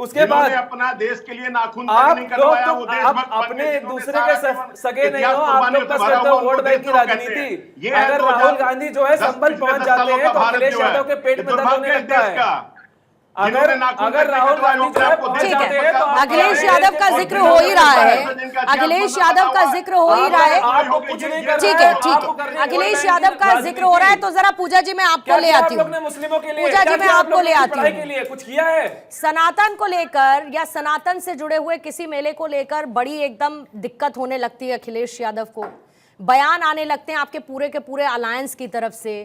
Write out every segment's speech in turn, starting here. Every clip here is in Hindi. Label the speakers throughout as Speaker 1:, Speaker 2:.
Speaker 1: उसके बाद
Speaker 2: अपना देश के लिए नाखून
Speaker 1: आप
Speaker 2: नहीं करवाया, वो
Speaker 1: आप अपने दूसरे के सगे नहीं हो, आप लोग बस करते हो वोट बैंक की राजनीति। अगर राहुल गांधी जो है संभल पहुंच जाते हैं तो अखिलेश यादव के पेट में दर्द होने लगता है। अगर राहुल गांधी जो है पहुंच जाते हैं तो
Speaker 3: अखिलेश यादव का जिक्र हो ही रहा है, अखिलेश यादव का जिक्र हो ही रहा है।
Speaker 1: आपको कुछ नहीं करना
Speaker 3: ठीक है, ठीक है, अखिलेश यादव का जिक्र हो रहा है तो जरा पूजा जी मैं आपको ले आती हूँ।
Speaker 1: मुस्लिमों के लिए
Speaker 3: पूजा जी मैं आपको ले आती हूँ
Speaker 1: के लिए कुछ किया है?
Speaker 3: सनातन को लेकर या सनातन से जुड़े हुए किसी मेले को लेकर बड़ी एकदम दिक्कत होने लगती है अखिलेश यादव को, बयान आने लगते हैं आपके पूरे के पूरे अलायंस की तरफ से,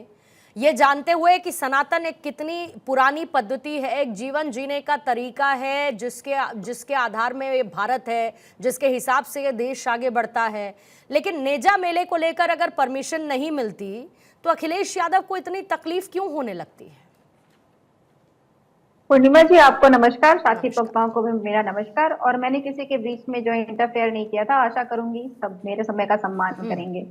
Speaker 3: ये जानते हुए कि सनातन एक कितनी पुरानी पद्धति है, एक जीवन जीने का तरीका है जिसके आधार में ये भारत है, जिसके हिसाब से ये देश आगे बढ़ता है। लेकिन नेजा मेले को लेकर अगर परमिशन नहीं मिलती तो अखिलेश यादव को इतनी तकलीफ क्यों होने लगती है?
Speaker 4: पूर्णिमा जी आपको नमस्कार, साथी पप्पाओं को भी मेरा नमस्कार। और मैंने किसी के बीच में जो इंटरफेयर नहीं किया था, आशा करूंगी सब मेरे समय का सम्मान करेंगे।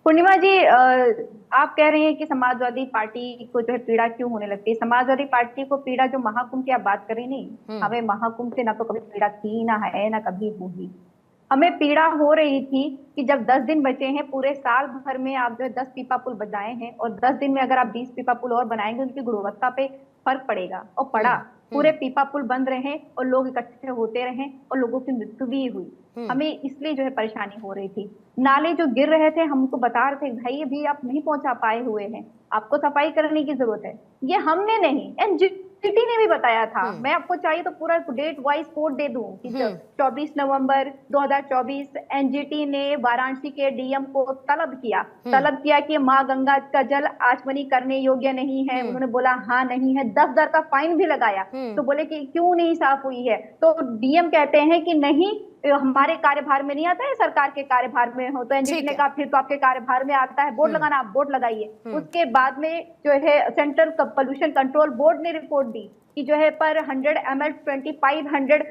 Speaker 4: पूर्णिमा जी आप कह रहे हैं कि समाजवादी पार्टी को जो है पीड़ा क्यों होने लगती है। समाजवादी पार्टी को पीड़ा जो महाकुंभ की आप बात करें नहीं, हमें महाकुंभ से ना तो कभी पीड़ा थी, ना है, ना कभी होगी। हमें पीड़ा हो रही थी कि जब 10 दिन बचे हैं, पूरे साल भर में आप जो है 10 पीपा पुल बनाए हैं और 10 दिन में अगर आप 20 पीपा पुल और बनाएंगे उनकी गुणवत्ता पे फर्क पड़ेगा। और पड़ा, पूरे पीपा पुल बंद रहे और लोग इकट्ठे होते रहे और लोगों की मृत्यु भी हुई। हमें इसलिए जो है परेशानी हो रही थी। नाले जो गिर रहे थे हमको बता रहे थे भाई अभी आप नहीं पहुंचा पाए हुए हैं, आपको सफाई करने की जरूरत है। ये हमने नहीं, एनजीटी ने भी बताया था। मैं आपको चाहिए तो पूरा डेट वाइज कोड दे दूं कि 24 नवंबर 2024 एनजीटी ने वाराणसी के डीएम को तलब किया कि माँ गंगा का जल आचमनी करने योग्य नहीं है। उन्होंने बोला हाँ नहीं है, 10,000 का फाइन भी लगाया। तो बोले कि क्यों नहीं साफ हुई है, तो डीएम कहते हैं कि नहीं हमारे कार्यभार में नहीं आता है, सरकार के कार्यभार में हो। तो एनजीटी ने कहा फिर तो आपके कार्यभार में आता है, बोर्ड लगाना, आप बोर्ड लगाइए। उसके बाद में जो है सेंट्रल पोल्यूशन कंट्रोल बोर्ड ने रिपोर्ट दी कि जो है पर 100 ml 2500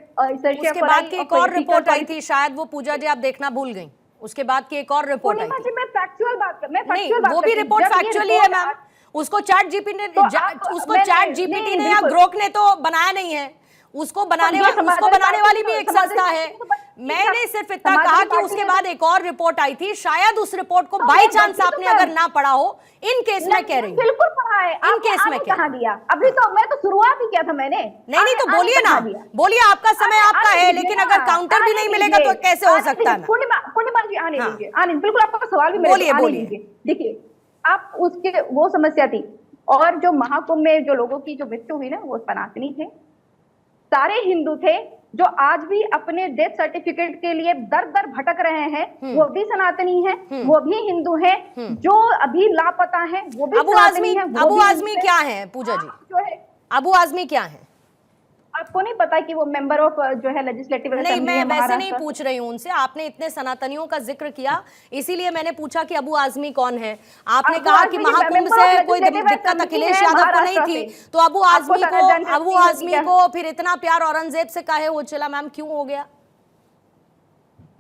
Speaker 3: उसके बाद की एक और रिपोर्ट आई थी, शायद वो पूजा जी आप देखना भूल गई। उसके बाद की एक और रिपोर्ट आई थी।
Speaker 4: मैं फैक्चुअल बात
Speaker 3: नहीं, वो भी रिपोर्ट फैक्चुअली है मैम। उसको चैट जीपीटी ने या ग्रोक ने तो बनाया नहीं है, उसको बनाने वाली भी एक संस्था है। मैंने सिर्फ इतना कहा कि उसके बाद एक और रिपोर्ट आई थी, शायद उस रिपोर्ट को बाई चांस आपने अगर ना पढ़ा हो। इन केस में कह रही हूँ,
Speaker 4: बिल्कुल पढ़ा है।
Speaker 3: इन केस में
Speaker 4: कहा दिया अभी तो मैं तो शुरुआत ही किया था मैंने।
Speaker 3: नहीं तो बोलिए ना, बोलिए, आपका समय आपका है, लेकिन अगर काउंटर भी नहीं मिलेगा तो कैसे हो सकता है?
Speaker 4: पूर्णिमा जी आने दीजिए, बिल्कुल आपका सवाल भी बोलिए। देखिए आप उसके वो समस्या थी, और जो महाकुंभ में जो लोगों की जो मृत्यु हुई ना वो सनातनी थे, सारे हिंदू थे। जो आज भी अपने डेथ सर्टिफिकेट के लिए दर दर भटक रहे हैं वो भी सनातनी हैं, वो भी हिंदू हैं। जो अभी लापता हैं वो भी सनातनी हैं।
Speaker 3: अबू आजमी क्या है पूजा जी? जो है अबू आजमी क्या है?
Speaker 4: आपको नहीं पता कि वो मेंबर ऑफ जो है लेजिस्लेटिव
Speaker 3: नहीं, मैं वैसे नहीं पूछ रही हूँ उनसे। आपने इतने सनातनियों का जिक्र किया, इसीलिए मैंने पूछा कि अबू आजमी कौन है। आपने कहा कि महाकुंभ से कोई दिक्कत अखिलेश यादव को नहीं थी, तो अबू आजमी को फिर इतना प्यार औरंगजेब से काहे हो चला मैम, क्यों हो गया?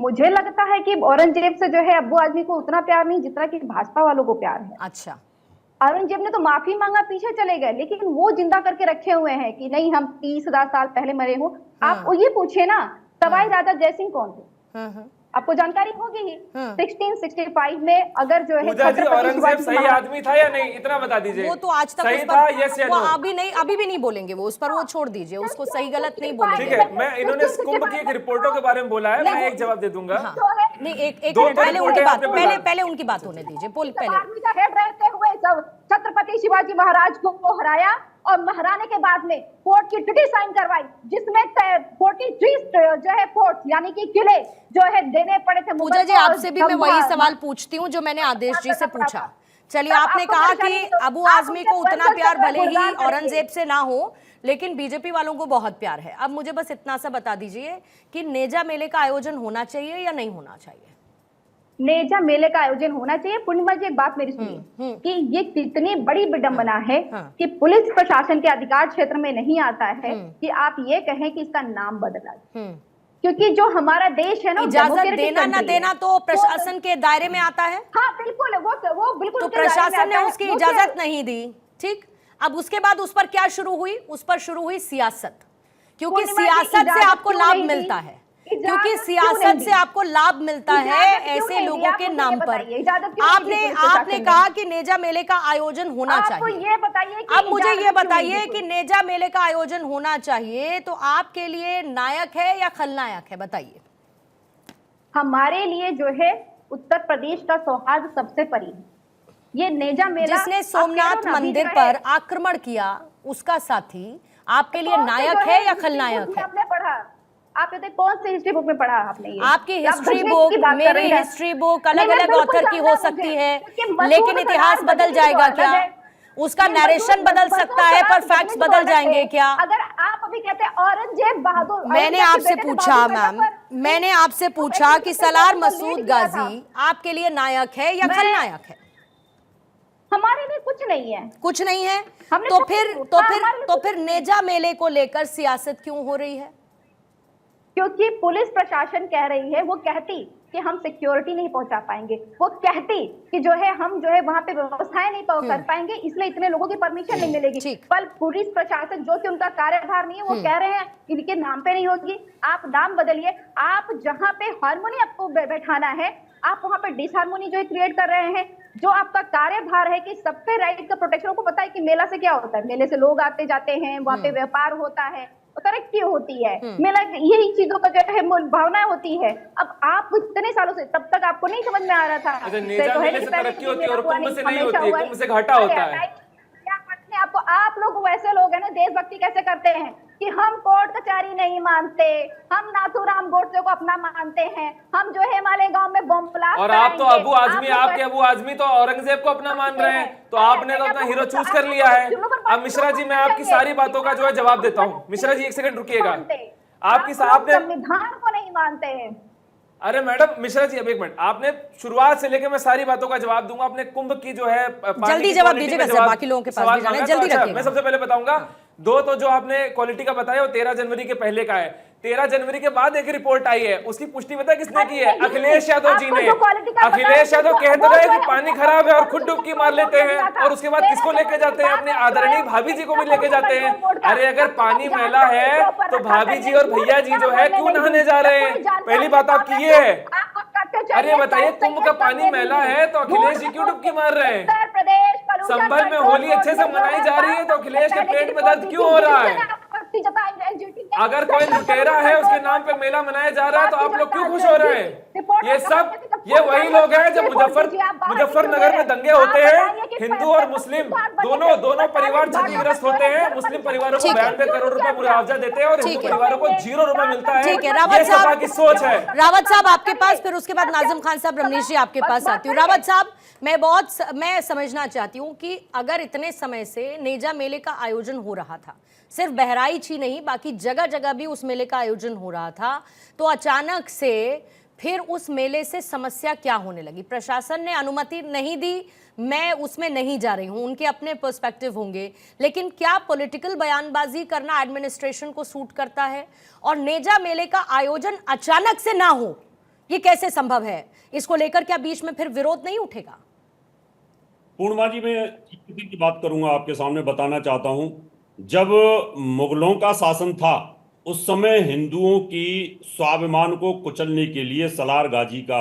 Speaker 4: मुझे लगता है कि औरंगजेब से जो है अबू आजमी को उतना प्यार नहीं जितना कि भाजपा वालों को प्यार है।
Speaker 3: अच्छा,
Speaker 4: औरंगजेब ने तो माफी मांगा, पीछे चले गए, लेकिन वो जिंदा करके रखे हुए हैं कि नहीं हम 30,000 साल पहले मरे हो। आप ये पूछे ना सवाई राजा जयसिंह कौन थे, आपको जानकारी होगी ही। 1665 में अगर जो है
Speaker 1: औरंगजेब सही आदमी था या नहीं, इतना बता दीजिए।
Speaker 3: वो तो आज तक
Speaker 1: सही था, यस या नो?
Speaker 3: अभी भी नहीं बोलेंगे वो, उस पर वो छोड़ दीजिए, उसको सही गलत नहीं बोलेंगे।
Speaker 1: ठीक है, मैं इन्होंने कुंभ की एक रिपोर्टों के बारे में बोला है, मैं एक जवाब दे दूंगा।
Speaker 3: नहीं, एक मिनट पहले उनकी बात, पहले उनकी बात होने दीजिए।
Speaker 4: रहते हुए छत्रपति शिवाजी महाराज को हराया और हराने के बाद में कोर्ट की चिट्ठी साइन करवाई जिसमें 43 जो है फोर्ट यानी कि किले जो है देने पड़े थे।
Speaker 3: पूजा जी आपसे भी मैं वही सवाल पूछती हूँ जो मैंने आदेश जी से पूछा। चलिए, आपने कहा कि अबू आजमी को उतना प्यार भले ही औरंगजेब से ना हो, लेकिन बीजेपी वालों को बहुत प्यार है। अब मुझे बस इतना सा बता दीजिए कि नेजा मेले का आयोजन होना चाहिए या नहीं होना चाहिए?
Speaker 4: नेजा मेले का आयोजन होना चाहिए। पूर्णिमा जी एक बात मेरी सुनिए कि ये कितनी बड़ी विडंबना है कि पुलिस प्रशासन के अधिकार क्षेत्र में नहीं आता है कि आप ये कहें कि इसका नाम बदला, क्योंकि जो हमारा देश है ना,
Speaker 3: इजाजत देना ना देना तो प्रशासन के दायरे में आता है।
Speaker 4: हाँ बिल्कुल, वो बिल्कुल
Speaker 3: तो प्रशासन ने उसकी इजाजत नहीं दी। ठीक, अब उसके बाद उस पर क्या शुरू हुई? उस पर शुरू हुई सियासत क्योंकि
Speaker 4: पूर्णिमा जी,
Speaker 3: सियासत से
Speaker 4: इजाजत
Speaker 3: आपको
Speaker 4: क्यों
Speaker 3: लाभ
Speaker 4: नहीं दी?
Speaker 3: मिलता है,
Speaker 4: इजाजत
Speaker 3: क्योंकि
Speaker 4: क्यों
Speaker 3: सियासत
Speaker 4: नहीं
Speaker 3: से
Speaker 4: दी?
Speaker 3: आपको लाभ मिलता है
Speaker 4: इजाजत क्यों
Speaker 3: ऐसे
Speaker 4: नहीं दी?
Speaker 3: लोगों
Speaker 4: आप
Speaker 3: के
Speaker 4: मुझे
Speaker 3: नाम
Speaker 4: ये
Speaker 3: पर।
Speaker 4: बताइए, इजाजत क्यों नहीं दी
Speaker 3: आपने
Speaker 4: पुलिस
Speaker 3: आपने
Speaker 4: प्रशासन ने?
Speaker 3: कहा कि नेजा मेले का आयोजन होना
Speaker 4: आप
Speaker 3: चाहिए।
Speaker 4: ये बताइए कि
Speaker 3: अब मुझे ये
Speaker 4: इजाजत क्यों नहीं
Speaker 3: बताइए
Speaker 4: दी
Speaker 3: कि नेजा मेले का आयोजन होना चाहिए तो आपके लिए नायक है या खलनायक है, बताइए।
Speaker 4: हमारे लिए जो है उत्तर प्रदेश का सौहार्द सबसे परी है। ये नेजा मेला
Speaker 3: जिसने
Speaker 4: आप कह रहे हो
Speaker 3: सोमनाथ
Speaker 4: ना, अभी
Speaker 3: मंदिर
Speaker 4: जो है,
Speaker 3: पर आक्रमण किया उसका साथी आपके लिए
Speaker 4: कौन से
Speaker 3: नायक
Speaker 4: जो
Speaker 3: है या
Speaker 4: हिस्ट्री बुक
Speaker 3: खलनायक
Speaker 4: में
Speaker 3: है?
Speaker 4: आपने पढ़ा? आप कहते कौन सी हिस्ट्री बुक में पढ़ा आपने? ये
Speaker 3: आपकी
Speaker 4: आप
Speaker 3: हिस्ट्री
Speaker 4: दहेज
Speaker 3: बुक,
Speaker 4: की बात कर
Speaker 3: मेरी
Speaker 4: रही हैं।
Speaker 3: हिस्ट्री बुक
Speaker 4: नहीं,
Speaker 3: अलग
Speaker 4: मैं
Speaker 3: अलग
Speaker 4: बिल्कुल
Speaker 3: ऑथर की
Speaker 4: जानना
Speaker 3: हो
Speaker 4: है
Speaker 3: सकती
Speaker 4: मुझे,
Speaker 3: है,
Speaker 4: क्योंकि मसूद
Speaker 3: लेकिन इतिहास
Speaker 4: अजहर
Speaker 3: बदल
Speaker 4: बदली
Speaker 3: जाएगा
Speaker 4: तो
Speaker 3: क्या?
Speaker 4: अलग है।
Speaker 3: उसका
Speaker 4: ये
Speaker 3: नैरेशन बदल
Speaker 4: मसूद
Speaker 3: सकता है, पर
Speaker 4: अजहर
Speaker 3: फैक्ट्स
Speaker 4: बदली तो
Speaker 3: बदल
Speaker 4: अलग
Speaker 3: जाएंगे
Speaker 4: है।
Speaker 3: क्या?
Speaker 4: अगर आप अभी कहते हैं औरंगजेब बहादुर,
Speaker 3: मैंने
Speaker 4: औरंगजेब के
Speaker 3: आपसे
Speaker 4: बेटे थे
Speaker 3: पूछा
Speaker 4: बहादुर
Speaker 3: मैम,
Speaker 4: मुजफ्फर,
Speaker 3: मैंने आपसे
Speaker 4: तो
Speaker 3: पूछा
Speaker 4: ऐसे
Speaker 3: कि
Speaker 4: किसने
Speaker 3: सलार
Speaker 4: को लीड
Speaker 3: मसूद
Speaker 4: किया था?
Speaker 3: गाजी आपके लिए नायक है या
Speaker 4: मैं-
Speaker 3: खलनायक है?
Speaker 4: हमारे लिए कुछ नहीं है।
Speaker 3: कुछ नहीं है।
Speaker 4: हमने
Speaker 3: तो
Speaker 4: कुछ
Speaker 3: फिर
Speaker 4: नहीं-
Speaker 3: तो
Speaker 4: हाँ,
Speaker 3: फिर
Speaker 4: हमारे लिए
Speaker 3: तो
Speaker 4: कुछ
Speaker 3: फिर
Speaker 4: नहीं।
Speaker 3: नेजा मेले को लेकर सियासत क्यों हो रही है?
Speaker 4: क्योंकि पुलिस प्रशासन कह रही है, वो कहती कि हम सिक्योरिटी नहीं पहुंचा पाएंगे, वो कहती कि जो है हम जो है वहां पे व्यवस्थाएं नहीं कर पाएंगे, इसलिए इतने लोगों की परमिशन नहीं मिलेगी।
Speaker 3: ठीक।
Speaker 4: पर पुलिस प्रशासन जो कि उनका कार्यभार नहीं है, वो कह रहे हैं इनके नाम पे नहीं होगी। आप नाम बदलिए, आप जहां पे हार्मोनी आपको बैठाना है, आप वहां पे डिसहार्मोनी जो है क्रिएट कर रहे हैं। जो आपका कार्यभार है कि सबके राइट का प्रोटेक्शन, को पता है कि मेला से क्या होता है, मेले से लोग आते जाते हैं, वहां पे व्यापार होता है, तरक्की होती है, मेला यही चीजों का जो है भावनाएं होती है। अब आप इतने सालों से, तब तक आपको नहीं समझ में आ रहा था।
Speaker 1: अच्छा, नेजा मेले से तरक्की होती है और कुंभ से नहीं होती है, कुंभ से घाटा
Speaker 4: अरे
Speaker 1: होता है।
Speaker 4: क्या अपने आपको, आप लोग वैसे लोग हैं ना, देशभक्ति कैसे करते हैं कि हम कोर्ट कचहरी नहीं मानते, हम नाथूराम गोडसे को अपना मानते हैं, हम जो है हमारे गांव में बम ब्लास्ट
Speaker 1: और आप तो
Speaker 4: कराएंगे।
Speaker 1: अबू आजमी, आपके अबू आजमी तो औरंगजेब को अपना मान रहे हैं, तो आपने तो अपना हीरो चूज कर लिया है। अब मिश्रा जी, मैं आपकी सारी बातों का जो है जवाब देता हूँ। मिश्रा जी, एक सेकंड रुकिएगा। आपकी आपने
Speaker 4: संविधान को नहीं मानते हैं।
Speaker 1: अरे मैडम, मिश्रा जी अब एक मिनट, आपने शुरुआत से लेकर मैं सारी बातों का जवाब दूंगा। आपने कुंभ की जो है
Speaker 3: जल्दी जवाब दीजिएगा सर, बाकी लोगों के पास भी जाना है, जल्दी रखिएगा।
Speaker 1: मैं सबसे पहले बताऊंगा, दो तो जो आपने क्वालिटी का बताया वो 13 जनवरी के पहले का है। 13 जनवरी के बाद एक रिपोर्ट आई है, उसकी पुष्टि पता है किसने की है? अखिलेश यादव जी ने। अखिलेश यादव कहते रहे कि पानी खराब है और खुद डुबकी मार लेते हैं, और उसके बाद किसको लेके जाते हैं? अपने आदरणीय भाभी जी को भी लेके जाते हैं। अरे अगर पानी मैला है तो भाभी जी और भैया जी जो है क्यों नहाने जा रहे हैं? पहली बात आपकी ये है। अरे बताइए, कुंभ का पानी मैला है तो अखिलेश जी क्यों डुबकी मार रहे हैं? संभल में होली अच्छे से मनाई जा रही है तो अखिलेश के पेट में दर्द क्यों हो रहा है? अगर कोई लुटेरा है उसके नाम पे मेला मनाया जा रहा है तो आप लोग क्यों खुश हो रहे हैं? ये वही लोग हैं जब मुजफ्फरनगर में दंगे होते हैं, हिंदू और मुस्लिम दोनों परिवार क्षतिग्रस्त होते हैं। मुस्लिम परिवारों को 92 करोड़ रुपए मुआवजा देते हैं और हिंदू परिवारों को 0 रुपए मिलता है।
Speaker 3: ठीक है, रावत
Speaker 1: सपा
Speaker 3: साहब
Speaker 1: की सोच है।
Speaker 3: रावत साहब आपके पास, फिर उसके बाद नाजिम खान साहब, रमनीश जी आपके पास आती हूँ। रावत साहब, मैं समझना चाहती हूँ कि अगर इतने समय से नेजा मेले का आयोजन हो रहा था, सिर्फ बहराइच ही नहीं बाकी जगह जगह भी उस मेले का आयोजन हो रहा था, तो अचानक से फिर उस मेले से समस्या क्या होने लगी? प्रशासन ने अनुमति नहीं दी, मैं उसमें नहीं जा रही हूं, उनके अपने पर्सपेक्टिव होंगे, लेकिन क्या पॉलिटिकल बयानबाजी करना एडमिनिस्ट्रेशन को सूट करता है? और नेजा मेले का आयोजन अचानक से ना हो, ये कैसे संभव है? इसको लेकर क्या बीच में फिर विरोध नहीं उठेगा?
Speaker 2: पूर्णिमा जी, मैं की बात करूंगा, आपके सामने बताना चाहता हूं। जब मुगलों का शासन था उस समय हिंदुओं की स्वाभिमान को कुचलने के लिए सलार गाजी का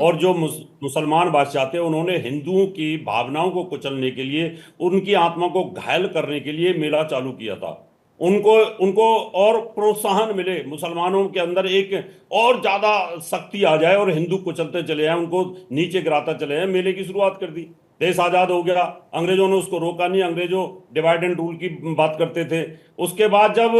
Speaker 2: और जो मुसलमान बादशाह थे उन्होंने हिंदुओं की भावनाओं को कुचलने के लिए, उनकी आत्मा को घायल करने के लिए मेला चालू किया था। उनको और प्रोत्साहन मिले, मुसलमानों के अंदर एक और ज्यादा शक्ति आ जाए और हिंदू कुचलते चले जाए, उनको नीचे गिराता चले जाए। मेले की शुरुआत कर दी। देश आजाद हो गया, अंग्रेजों ने उसको रोका नहीं, अंग्रेजों डिवाइड एंड रूल की बात करते थे। उसके बाद जब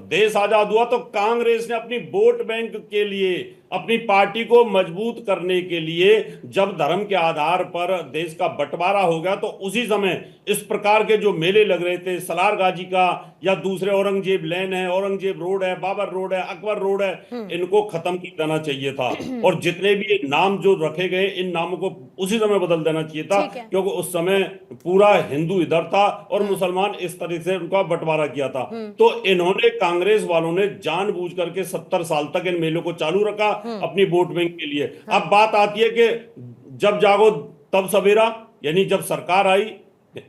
Speaker 2: देश आजाद हुआ तो कांग्रेस ने अपनी वोट बैंक के लिए, अपनी पार्टी को मजबूत करने के लिए, जब धर्म के आधार पर देश का बंटवारा हो गया तो उसी समय इस प्रकार के जो मेले लग रहे थे, सलार गाजी का या दूसरे औरंगजेब लेन है, औरंगजेब रोड है, बाबर रोड है, अकबर रोड है, इनको खत्म कर देना चाहिए था। और जितने भी नाम जो रखे गए, इन नामों को उसी समय बदल देना चाहिए था, क्योंकि उस समय पूरा हिंदू इधर था और मुसलमान इस तरह से उनका बंटवारा किया था। तो इन्होंने, कांग्रेस वालों ने जानबूझ करके 70 साल तक इन मेलों को चालू रखा अपनी वोट बैंक के लिए। अब बात आती है कि जब जागो तब सवेरा, यानी जब सरकार आई,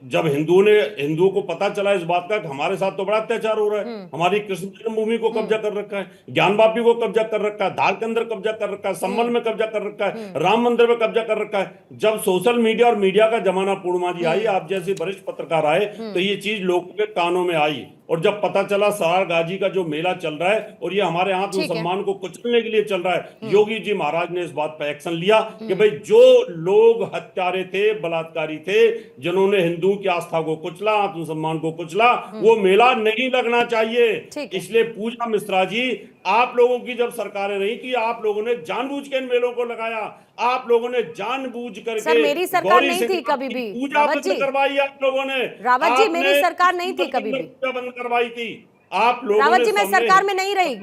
Speaker 2: जब हिंदुओं को पता चला इस बात का कि हमारे साथ तो बड़ा अत्याचार हो रहा है, हमारी कृष्ण जन्मभूमि को कब्जा कर रखा है, ज्ञान वापी को कब्जा कर रखा है, धार के अंदर कब्जा कर रखा है, संभल में कब्जा कर रखा है, राम मंदिर में कब्जा कर रखा है। जब सोशल मीडिया और मीडिया का जमाना पूर्णिमा जी आई, आप जैसे वरिष्ठ पत्रकार आए, तो ये चीज लोगों के कानों में आई, और जब पता चला सरार गाजी का जो मेला चल रहा है और ये हमारे आत्मसम्मान को कुचलने के लिए चल रहा है, योगी जी महाराज ने इस बात पर एक्शन लिया कि भाई जो लोग हत्यारे थे, बलात्कारी थे, जिन्होंने हिंदुओं की आस्था को कुचला, आत्मसम्मान को कुचला, वो मेला नहीं लगना चाहिए। इसलिए पूजा मिश्रा जी, आप लोगों की जब सरकारें रही थी, आप लोगों ने जानबूझ के इन मेलों को लगाया, आप लोगों ने जानबूझ करके
Speaker 3: सर मेरी सरकार नहीं थी कभी भी,
Speaker 2: पूजा बंद करवाई आप लोगों ने।
Speaker 3: रावत जी मेरी सरकार नहीं थी कभी भी,
Speaker 2: बंद करवाई थी आप लोगों
Speaker 3: रावत
Speaker 2: ने।
Speaker 3: जी मैं सरकार में नहीं रही,